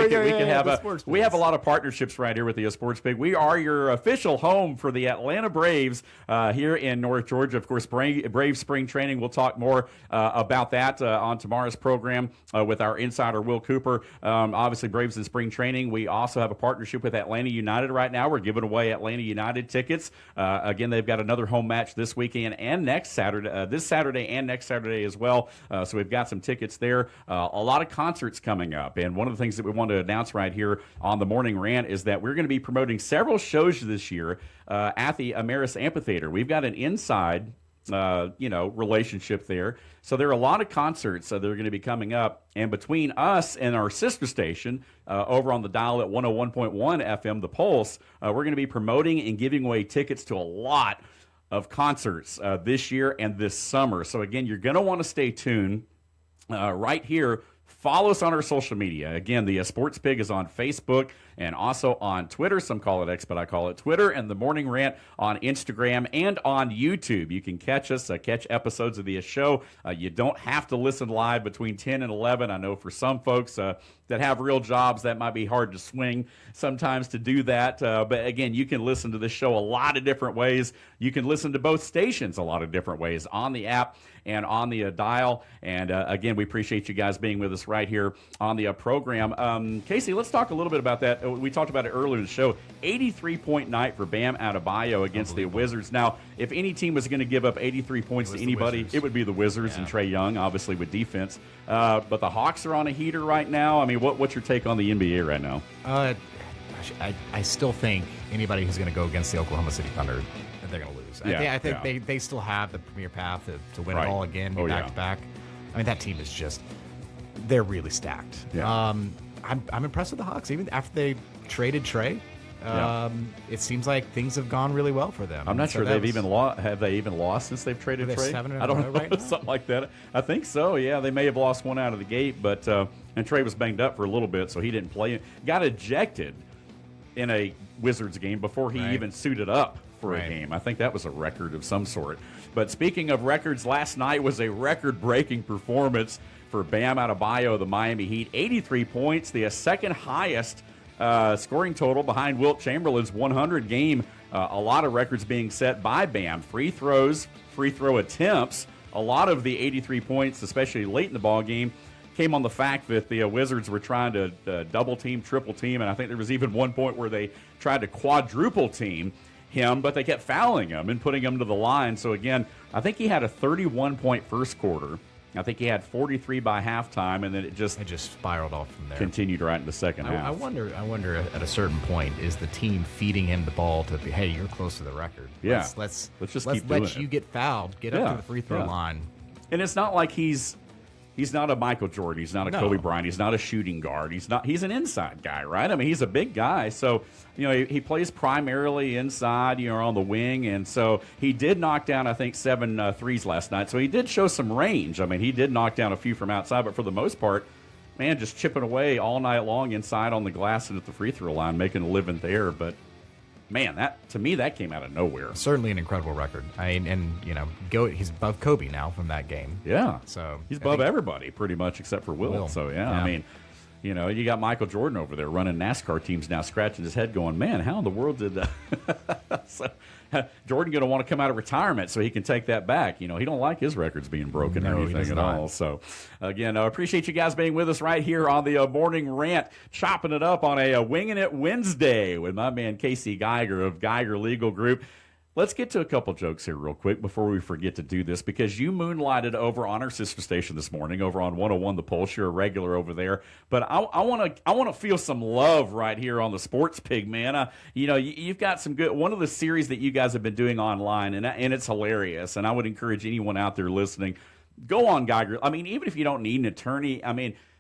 We have a lot of partnerships right here with the Sports Pig. We are your official home for the Atlanta Braves here in North Georgia. Of course, Brave spring training. We'll talk more about that on tomorrow's program with our insider Will Cooper. Obviously, Braves in spring training. We also have a partnership with Atlanta United right now. We're giving away Atlanta United tickets. Again, they've got another home match this weekend and next Saturday, this Saturday and next Saturday as well. So we've got some tickets there. A lot of concerts coming up. And one of the things that we want to announce right here on the Morning Rant is that we're going to be promoting several shows this year at the Ameris Amphitheater. We've got an inside relationship there. So there are a lot of concerts that are going to be coming up. And between us and our sister station over on the dial at 101.1 FM, The Pulse, we're going to be promoting and giving away tickets to a lot of concerts this year and this summer. So again, you're going to want to stay tuned right here. Follow us on our social media. Again, the Sports Pig is on Facebook and also on Twitter. Some call it X, but I call it Twitter. And the Morning Rant on Instagram and on YouTube. You can catch us, catch episodes of the show. You don't have to listen live between 10 and 11. I know for some folks, that have real jobs, that might be hard to swing sometimes to do that. But again, you can listen to this show a lot of different ways. You can listen to both stations a lot of different ways on the app and on the dial. And again, we appreciate you guys being with us right here on the program. Casey, let's talk a little bit about that. We talked about it earlier in the show. 83-point night for Bam Adebayo against the Wizards. Now, if any team was going to give up 83 points to anybody, it would be the Wizards and Trae Young, obviously with defense. But the Hawks are on a heater right now. I mean, what's your take on the NBA right now? I still think anybody who's going to go against the Oklahoma City Thunder, they're going to lose. I think they still have the premier path to win it all again, back to back. I mean, that team is just, they're really stacked. Yeah. I'm impressed with the Hawks. Even after they traded Trae, it seems like things have gone really well for them. I'm not sure they've even lost. Have they even lost since they've traded Trae? 7 I don't know, right now? something like that. I think so. Yeah, they may have lost one out of the gate, but and Trae was banged up for a little bit, so he didn't play. Got ejected in a Wizards game before he even suited up for a game. I think that was a record of some sort. But speaking of records, last night was a record-breaking performance for Bam Adebayo, the Miami Heat. 83 points, the second highest scoring total behind Wilt Chamberlain's 100 game. A lot of records being set by Bam. Free throws, free throw attempts. A lot of the 83 points, especially late in the ball game, came on the fact that the Wizards were trying to double team, triple team, and I think there was even one point where they tried to quadruple team him, but they kept fouling him and putting him to the line. So again, I think he had a 31-point first quarter. I think he had 43 by halftime, and then it just spiraled off from there. Continued right in the second half. I wonder at a certain point, is the team feeding him the ball to be, hey, you're close to the record. Yeah, let's keep let you get fouled, get up to the free throw line. And it's not like he's not a Michael Jordan. He's not a Kobe Bryant. He's not a shooting guard. He's an inside guy, right? I mean, he's a big guy. So, he plays primarily inside, on the wing. And so he did knock down, I think, 7 threes last night. So he did show some range. I mean, he did knock down a few from outside. But for the most part, man, just chipping away all night long inside on the glass and at the free throw line, making a living there. But, man, to me, that came out of nowhere. Certainly an incredible record. He's above Kobe now from that game. Yeah. So he's above everybody pretty much except for Will. So, I mean, you got Michael Jordan over there running NASCAR teams now, scratching his head going, man, how in the world did so, Jordan going to want to come out of retirement so he can take that back. He don't like his records being broken or anything at all. So, again, I appreciate you guys being with us right here on the Morning Rant, chopping it up on a Winging It Wednesday with my man Casey Geiger of Geiger Legal Group. Let's get to a couple jokes here real quick before we forget to do this, because you moonlighted over on our sister station this morning over on 101 The Pulse. You're a regular over there. But I want to feel some love right here on the Sports Pig, man. You've got some good – one of the series that you guys have been doing online, and it's hilarious. And I would encourage anyone out there listening, go on Geiger. I mean, even if you don't need an attorney,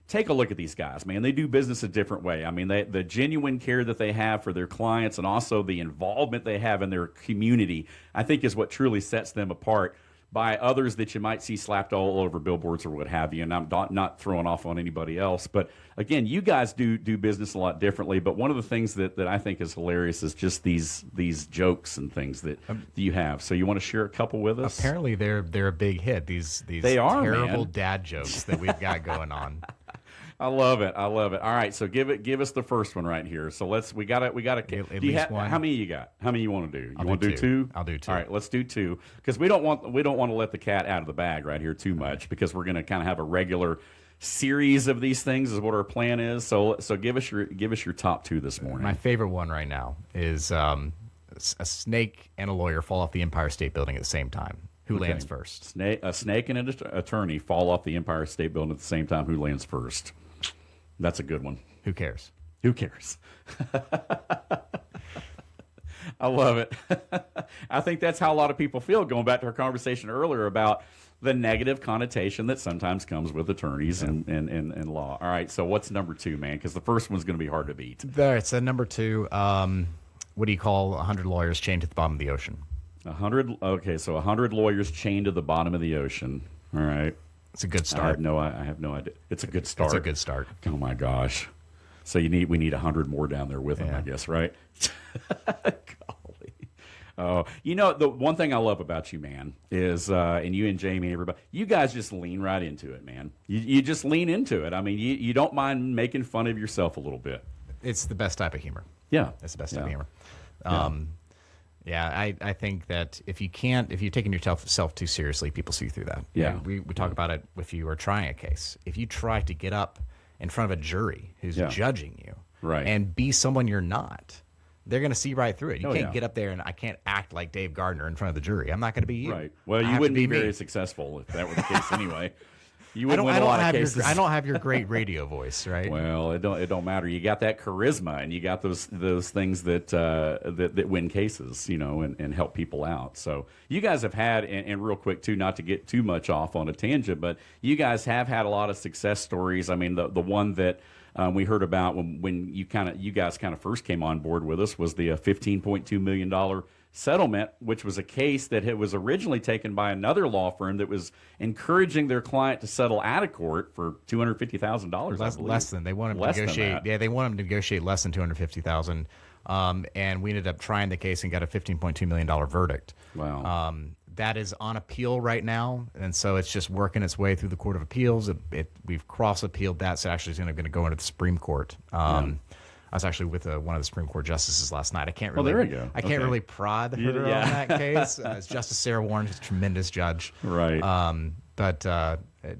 take a look at these guys, man. They do business a different way. I mean, the genuine care that they have for their clients and also the involvement they have in their community, I think is what truly sets them apart by others that you might see slapped all over billboards or what have you. And I'm not throwing off on anybody else. But, again, you guys do business a lot differently. But one of the things that I think is hilarious is just these jokes and things that you have. So you want to share a couple with us? Apparently they're a big hit, these they are, terrible man. Dad jokes that we've got going on. I love it. All right, so give us the first one right here. So we got at least one. How many you got? How many you want to do? You want to do two? I'll do two. All right, let's do two, because we don't want to let the cat out of the bag right here too much, because we're going to kind of have a regular series of these things is what our plan is. So give us your top two this morning. My favorite one right now is a snake and a lawyer fall off the Empire State Building at the same time. Who lands first? A snake and an attorney fall off the Empire State Building at the same time. Who lands first? That's a good one. Who cares? Who cares? I love it. I think that's how a lot of people feel, going back to our conversation earlier about the negative connotation that sometimes comes with attorneys and law. All right, so what's number two, man? Because the first one's going to be hard to beat. There, it's number two. What do you call 100 lawyers chained to the bottom of the ocean? 100. Okay, so 100 lawyers chained to the bottom of the ocean. All right. It's a good start. I have no idea. It's a good start. It's a good start. Oh my gosh! So we need 100 more down there with them, I guess, right? Golly. Oh, the one thing I love about you, man, is, and you and Jamie and everybody, you guys just lean right into it, man. You just lean into it. I mean, you don't mind making fun of yourself a little bit. It's the best type of humor. Yeah. It's the best type of humor. I think that if you're taking yourself too seriously, people see through that. Yeah. We talk about it if you are trying a case. If you try to get up in front of a jury who's judging you and be someone you're not, they're going to see right through it. You can't get up there and I can't act like Dave Gardner in front of the jury. I'm not going to be you. Right. Well, you wouldn't be very successful if that were the case anyway. You wouldn't win a lot of cases. I don't have your great radio voice, right? Well, it don't matter. You got that charisma, and you got those things that win cases, and help people out. So you guys have had, and real quick too, not to get too much off on a tangent, but you guys have had a lot of success stories. I mean, the one that we heard about when you guys first came on board with us was the $15.2 million settlement, which was a case that was originally taken by another law firm that was encouraging their client to settle out of court for $250,000. Less than they want him to negotiate. Yeah, they want him to negotiate less than $250,000. And we ended up trying the case and got a $15.2 million verdict. Wow. That is on appeal right now, and so it's just working its way through the Court of Appeals. We've cross-appealed that, so actually it's going to go into the Supreme Court. I was actually with one of the Supreme Court justices last night. I can't really. There we go. I can't really prod her on that case. It's Justice Sarah Warren, who's a tremendous judge. Right. But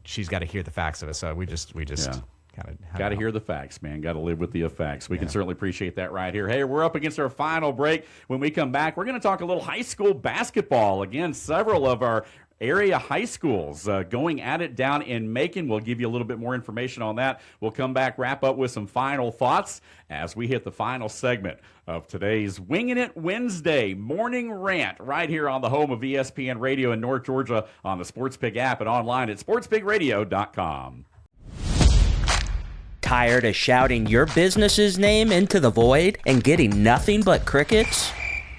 she's got to hear the facts of it. So we just kind of got to hear the facts, man. Got to live with the facts. We can certainly appreciate that right here. Hey, we're up against our final break. When we come back, we're going to talk a little high school basketball. Again, several of our area high schools going at it down in Macon. We'll give you a little bit more information on that. We'll come back, wrap up with some final thoughts as we hit the final segment of today's Winging It Wednesday morning rant right here on the home of ESPN Radio in North Georgia on the Sports Pig app and online at sportspigradio.com. Tired of shouting your business's name into the void and getting nothing but crickets?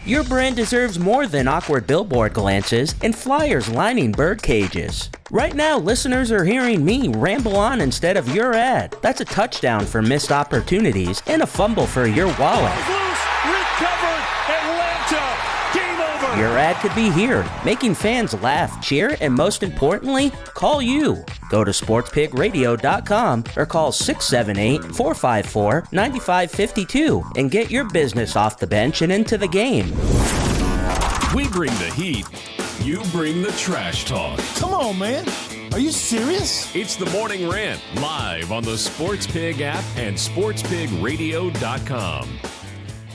Your brand deserves more than awkward billboard glances and flyers lining bird cages. Right now, listeners are hearing me ramble on instead of your ad. That's a touchdown for missed opportunities and a fumble for your wallet. Loose, recovered, Atlanta, game over. Your ad could be here, making fans laugh, cheer, and most importantly, call you. Go to sportspigradio.com or call 678-454-9552 and get your business off the bench and into the game. We bring the heat. You bring the trash talk. Come on, man. Are you serious? It's the Morning Rant, live on the Sports Pig app and sportspigradio.com.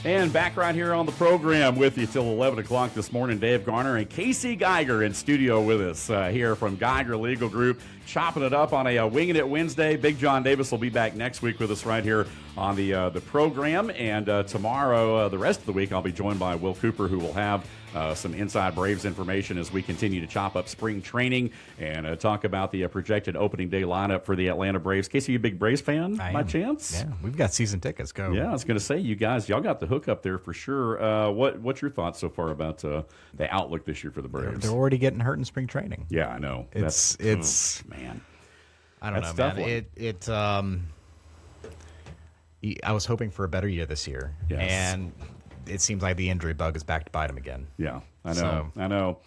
And back right here on the program with you till 11 o'clock this morning, Dave Garner and Casey Geiger in studio with us here from Geiger Legal Group, chopping it up on a Winging It Wednesday. Big John Davis will be back next week with us right here on the program. And tomorrow, the rest of the week, I'll be joined by Will Cooper, who will have some Inside Braves information as we continue to chop up spring training and talk about the projected opening day lineup for the Atlanta Braves. Casey, you a big Braves fan by chance? Yeah, we've got season tickets. Go. Yeah, I was going to say, y'all got the hook up there for sure. What's your thoughts so far about the outlook this year for the Braves? They're already getting hurt in spring training. Yeah, I know. It's man. I don't know, man. I was hoping for a better year this year, and it seems like the injury bug is back to bite him again. Yeah, I know.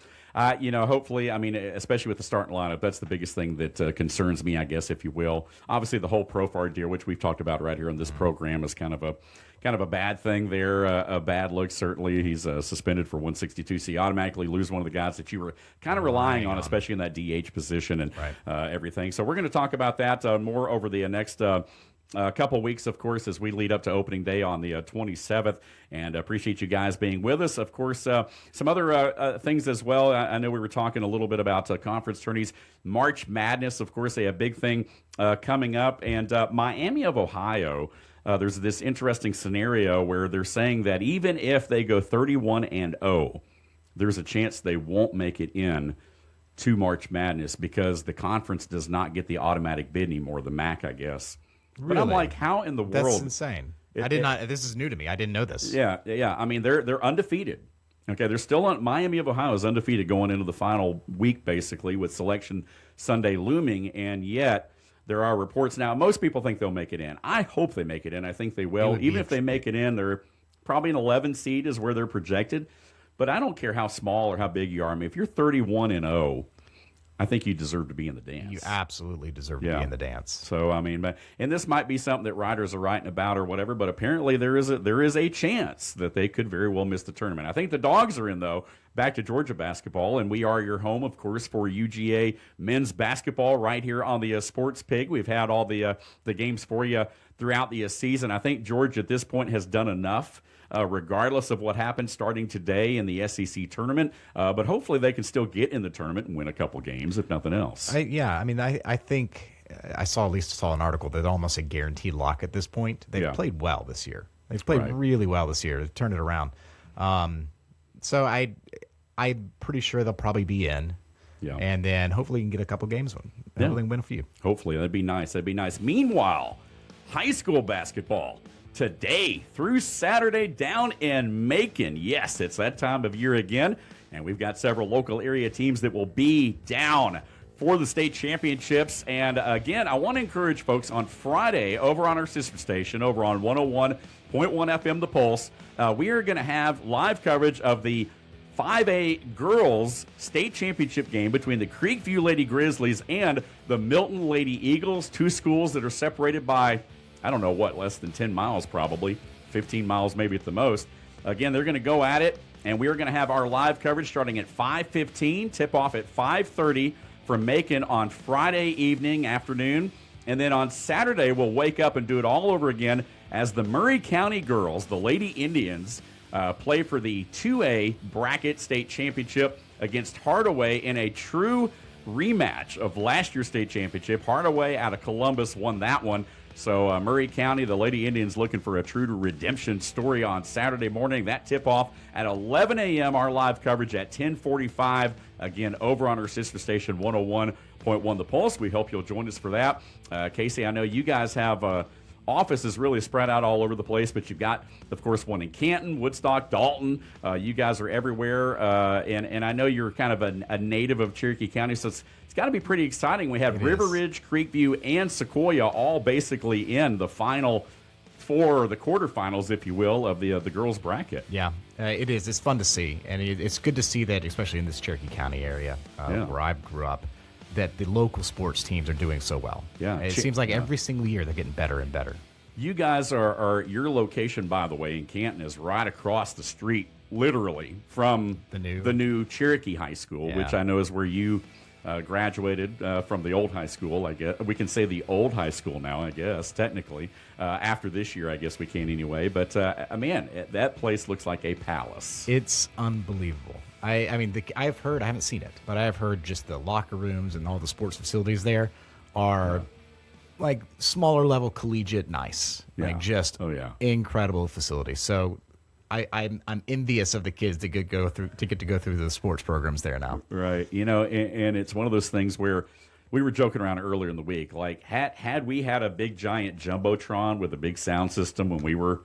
Hopefully, I mean, especially with the starting lineup, that's the biggest thing that concerns me, I guess, if you will. Obviously, the whole Profar deal, which we've talked about right here on this program, is kind of a bad thing there, a bad look, certainly. He's suspended for 162, so you automatically lose one of the guys that you were kind of relying on, especially in that DH position and everything. So we're going to talk about that more over the next couple weeks, of course, as we lead up to opening day on the 27th, and appreciate you guys being with us. Of course, some other things as well. I know we were talking a little bit about conference tourneys. March Madness, of course, a big thing coming up, and Miami of Ohio. There's this interesting scenario where they're saying that even if they go 31-0, there's a chance they won't make it in to March Madness because the conference does not get the automatic bid anymore, the MAC, I guess. But I'm like, how in the world? That's insane. I did not. This is new to me. I didn't know this. Yeah. I mean, they're undefeated. Okay, they're still on. Miami of Ohio is undefeated going into the final week, basically, with Selection Sunday looming, and yet there are reports now. Most people think they'll make it in. I hope they make it in. I think they will. Even if they make it in, they're probably an 11 seed is where they're projected. But I don't care how small or how big you are. I mean, if you're 31-0, I think you deserve to be in the dance. You absolutely deserve to be in the dance. So, I mean, and this might be something that writers are writing about or whatever, but apparently there is a chance that they could very well miss the tournament. I think the Dogs are in, though. Back to Georgia basketball, and we are your home, of course, for UGA men's basketball right here on the Sports Pig. We've had all the games for you throughout the season. I think Georgia at this point has done enough. Regardless of what happens starting today in the SEC tournament. But hopefully they can still get in the tournament and win a couple games, if nothing else. I think I saw an article that almost a guaranteed lock at this point. They've played well this year. They've played really well this year to turn it around. So I'm pretty sure they'll probably be in. Yeah. And then hopefully you can get a couple games win. Hopefully win a few. Hopefully. That'd be nice. Meanwhile, high school basketball. Today through Saturday down in Macon. Yes, it's that time of year again, and we've got several local area teams that will be down for the state championships. And again, I want to encourage folks on Friday over on our sister station, over on 101.1 FM The Pulse, we are going to have live coverage of the 5A girls state championship game between the Creekview Lady Grizzlies and the Milton Lady Eagles, two schools that are separated by I don't know what, less than 10 miles probably, 15 miles maybe at the most. Again, they're going to go at it, and we are going to have our live coverage starting at 5:15, tip-off at 5:30 from Macon on Friday evening, afternoon. And then on Saturday, we'll wake up and do it all over again as the Murray County girls, the Lady Indians, play for the 2A bracket state championship against Hardaway in a true rematch of last year's state championship. Hardaway out of Columbus won that one. So Murray County, the Lady Indians looking for a true redemption story on Saturday morning. That tip-off at 11 a.m., our live coverage at 10:45, again, over on our sister station, 101.1 The Pulse. We hope you'll join us for that. Casey, I know you guys have offices really spread out all over the place, but you've got, of course, one in Canton, Woodstock, Dalton. You guys are everywhere, and I know you're kind of a native of Cherokee County, so it's got to be pretty exciting. We have River Ridge, Creekview, and Sequoia all basically in the final four, the quarterfinals, if you will, of the girls' bracket. Yeah, it is. It's fun to see, and it's good to see that, especially in this Cherokee County area where I grew up, that the local sports teams are doing so well. Yeah, it seems like every single year they're getting better and better. You guys are your location, by the way, in Canton is right across the street, literally, from the new Cherokee High School, which I know is where you graduated from the old high school. I guess we can say the old high school now, I guess, technically. After this year, I guess we can anyway. But, man, that place looks like a palace. It's unbelievable. I mean, I've heard, I haven't seen it, but I've heard just the locker rooms and all the sports facilities there are like smaller level collegiate nice. Like just incredible facilities. So I'm envious of the kids to get to go through the sports programs there now. Right. You know, and it's one of those things where we were joking around earlier in the week. Like, had we had a big giant jumbotron with a big sound system when we were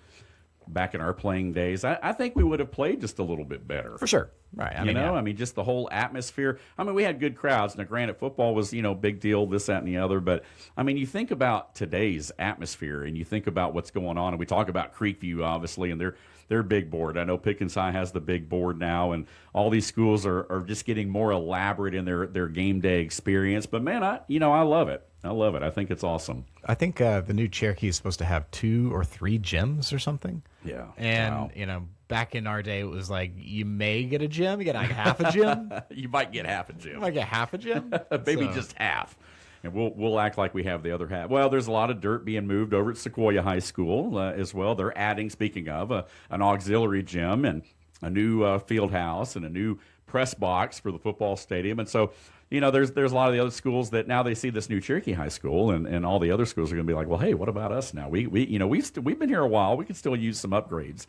back in our playing days, I think we would have played just a little bit better. For sure. Right. I mean, just the whole atmosphere. I mean, we had good crowds. Now, granted, football was, big deal, this, that, and the other. But, I mean, you think about today's atmosphere and you think about what's going on. And we talk about Creekview, obviously, and their big board. I know Pickens High has the big board now, and all these schools are just getting more elaborate in their game day experience. But, man, I love it. I love it. I think it's awesome. I think the new Cherokee is supposed to have 2 or 3 gyms or something. Yeah. And, back in our day, it was like you may get a gym. You get like half a gym. You might get half a gym. You might get half a gym. Maybe just half. And we'll act like we have the other half. Well, there's a lot of dirt being moved over at Sequoia High School as well. They're adding, speaking of, an auxiliary gym and a new field house and a new press box for the football stadium. And so, there's a lot of the other schools that now they see this new Cherokee High School, and all the other schools are going to be like, well, hey, what about us now? We've been here a while. We can still use some upgrades.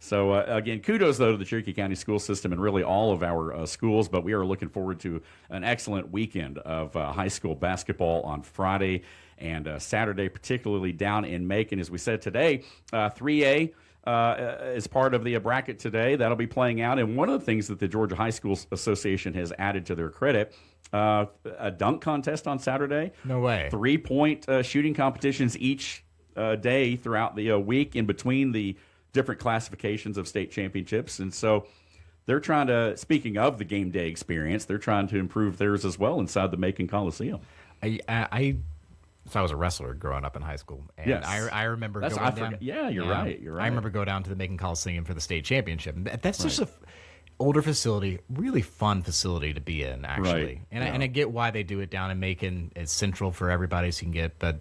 So, again, kudos, though, to the Cherokee County school system and really all of our schools. But we are looking forward to an excellent weekend of high school basketball on Friday and Saturday, particularly down in Macon. As we said today, 3A is part of the bracket today. That'll be playing out. And one of the things that the Georgia High School Association has added to their credit, a dunk contest on Saturday. No way. 3-point shooting competitions each day throughout the week in between the different classifications of state championships. And so they're trying to, speaking of the game day experience, they're trying to improve theirs as well inside the Macon Coliseum. So I was a wrestler growing up in high school, and yes. I remember going down. Yeah, you're right. You're right. I remember going down to the Macon Coliseum for the state championship. And that's just a older facility, really fun facility to be in, actually. Right. And I get why they do it down in Macon. It's central for everybody so you can get, but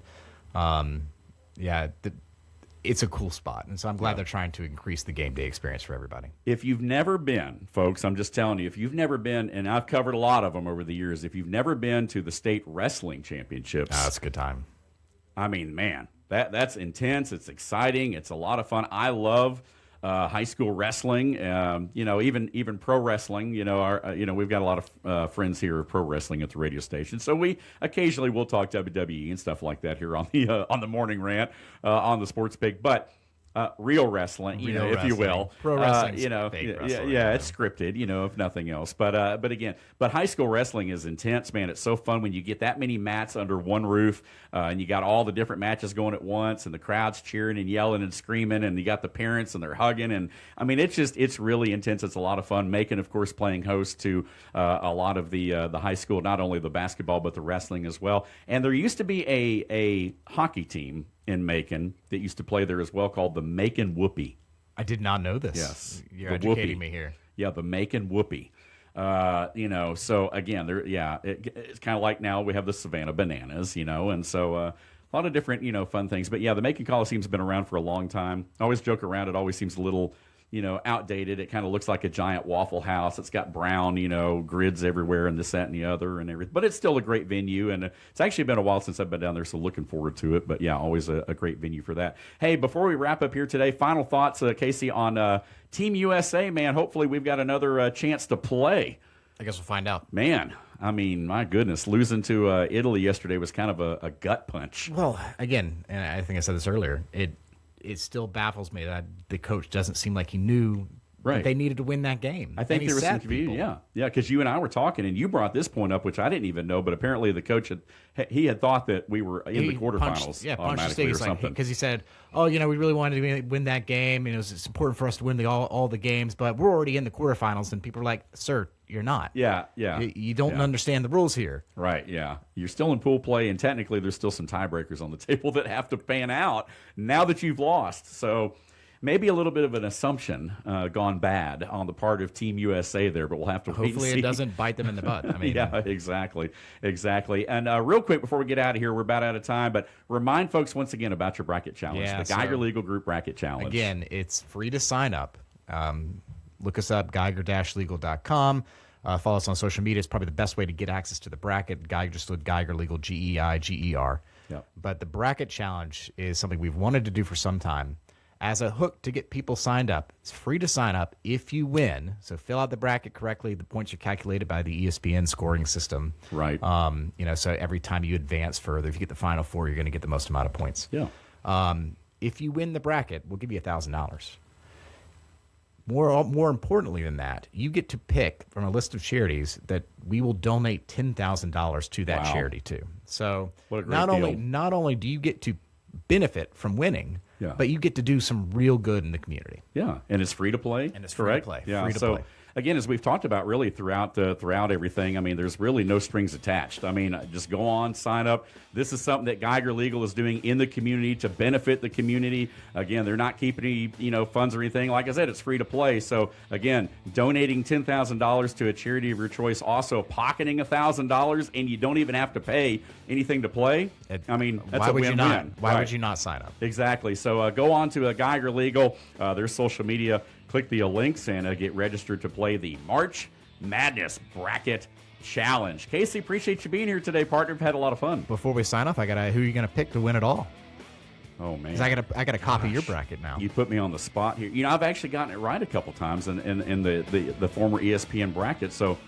it's a cool spot. And so I'm glad they're trying to increase the game day experience for everybody. If you've never been, folks, I'm just telling you, if you've never been, and I've covered a lot of them over the years, if you've never been to the state wrestling championships. That's a good time. I mean, man, that's intense. It's exciting. It's a lot of fun. I love high school wrestling. Even pro wrestling. We've got a lot of friends here of pro wrestling at the radio station, so we occasionally will talk WWE and stuff like that here on the morning rant on the Sports Pig, but. Real wrestling, if you will. Pro wrestling, it's scripted, if nothing else. But high school wrestling is intense, man. It's so fun when you get that many mats under one roof, and you got all the different matches going at once, and the crowd's cheering and yelling and screaming, and you got the parents and they're hugging, and I mean, it's really intense. It's a lot of fun. Macon, of course, playing host to a lot of the high school, not only the basketball but the wrestling as well. And there used to be a hockey team in Macon that used to play there as well, called the Macon Whoopie. I did not know this. Yes, you're educating me here. Yeah, the Macon Whoopie. So again, it's kind of like now we have the Savannah Bananas, and so a lot of different, fun things. But yeah, the Macon Coliseum's been around for a long time. I always joke around; it always seems a little, outdated. It kind of looks like a giant Waffle House. It's got brown, grids everywhere and this, that, and the other and everything. But it's still a great venue, and it's actually been a while since I've been down there, so looking forward to it. But yeah, always a great venue for that. Hey, before we wrap up here today, final thoughts, Casey, on Team USA, man. Hopefully we've got another chance to play. I guess we'll find out. Man, I mean, my goodness, losing to Italy yesterday was kind of a gut punch. Well, again, and I think I said this earlier, it still baffles me that the coach doesn't seem like he knew that they needed to win that game. I think there was some confusion. Yeah, because you and I were talking, and you brought this point up, which I didn't even know, but apparently the coach had thought that we were in the quarterfinals automatically or something. Because he said, we really wanted to win that game, and it's important for us to win all the games, but we're already in the quarterfinals, and people are like, sir, you're not. Yeah. You don't understand the rules here. Right, yeah. You're still in pool play, and technically there's still some tiebreakers on the table that have to pan out now that you've lost. So maybe a little bit of an assumption gone bad on the part of Team USA there, but we'll have to wait and see. Hopefully it doesn't bite them in the butt. I mean, yeah, exactly. And real quick before we get out of here, we're about out of time, but remind folks once again about your bracket challenge, the Geiger Legal Group bracket challenge. Again, it's free to sign up. Look us up, geiger-legal.com. Follow us on social media. It's probably the best way to get access to the bracket. Geiger, just look Geiger Legal, Geiger. Yep. But the bracket challenge is something we've wanted to do for some time. As a hook to get people signed up, it's free to sign up if you win. So fill out the bracket correctly. The points are calculated by the ESPN scoring system. Right. So every time you advance further, if you get the Final Four, you're going to get the most amount of points. Yeah. If you win the bracket, we'll give you $1,000. More importantly than that, you get to pick from a list of charities that we will donate $10,000 to that charity to. So what a great deal. Not only do you get to benefit from winning, but you get to do some real good in the community. Yeah, and it's free to play. And it's free to play. Yeah, free to play. Again, as we've talked about really throughout everything, I mean, there's really no strings attached. I mean, just go on, sign up. This is something that Geiger Legal is doing in the community to benefit the community. Again, they're not keeping any, funds or anything. Like I said, it's free to play. So, again, donating $10,000 to a charity of your choice, also pocketing $1,000, and you don't even have to pay anything to play. I mean, that's a win-win. Why would you not sign up? Exactly. So go on to Geiger Legal, their social media. Click the links and get registered to play the March Madness Bracket Challenge. Casey, appreciate you being here today, partner. We've had a lot of fun. Before we sign off, who are you going to pick to win it all? Oh man, 'cause I got to copy your bracket now. You put me on the spot here. I've actually gotten it right a couple times in the former ESPN bracket. So,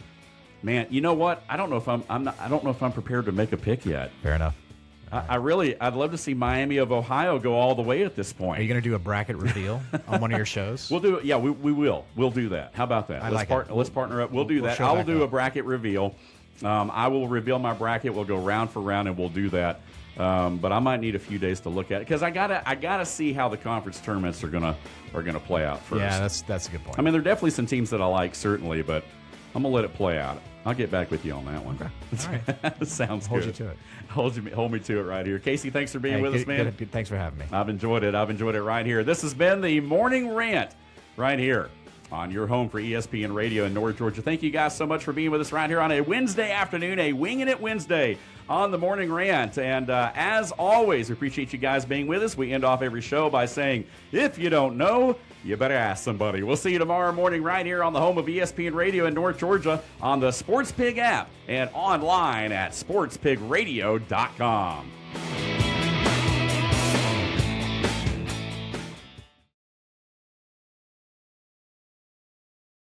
man, you know what? I don't know if I don't know if I'm prepared to make a pick yet. Fair enough. I'd love to see Miami of Ohio go all the way at this point. Are you going to do a bracket reveal on one of your shows? We'll do it. Yeah, we will. We'll do that. How about that? Let's partner up. We'll do that. I will do a bracket reveal. I will reveal my bracket. We'll go round for round, and we'll do that. But I might need a few days to look at it because I gotta see how the conference tournaments are gonna play out first. Yeah, that's a good point. I mean, there are definitely some teams that I like, certainly, but I'm gonna let it play out. I'll get back with you on that one. Okay. All right. Sounds Hold good. you to it. Hold me to it right here. Casey, thanks for being with us, man. Good. Thanks for having me. I've enjoyed it. I've enjoyed it right here. This has been the Morning Rant right here on your home for ESPN Radio in North Georgia. Thank you guys so much for being with us right here on a Wednesday afternoon, a Winging It Wednesday on the Morning Rant. And as always, we appreciate you guys being with us. We end off every show by saying, if you don't know, you better ask somebody. We'll see you tomorrow morning right here on the home of ESPN Radio in North Georgia on the Sports Pig app and online at sportspigradio.com.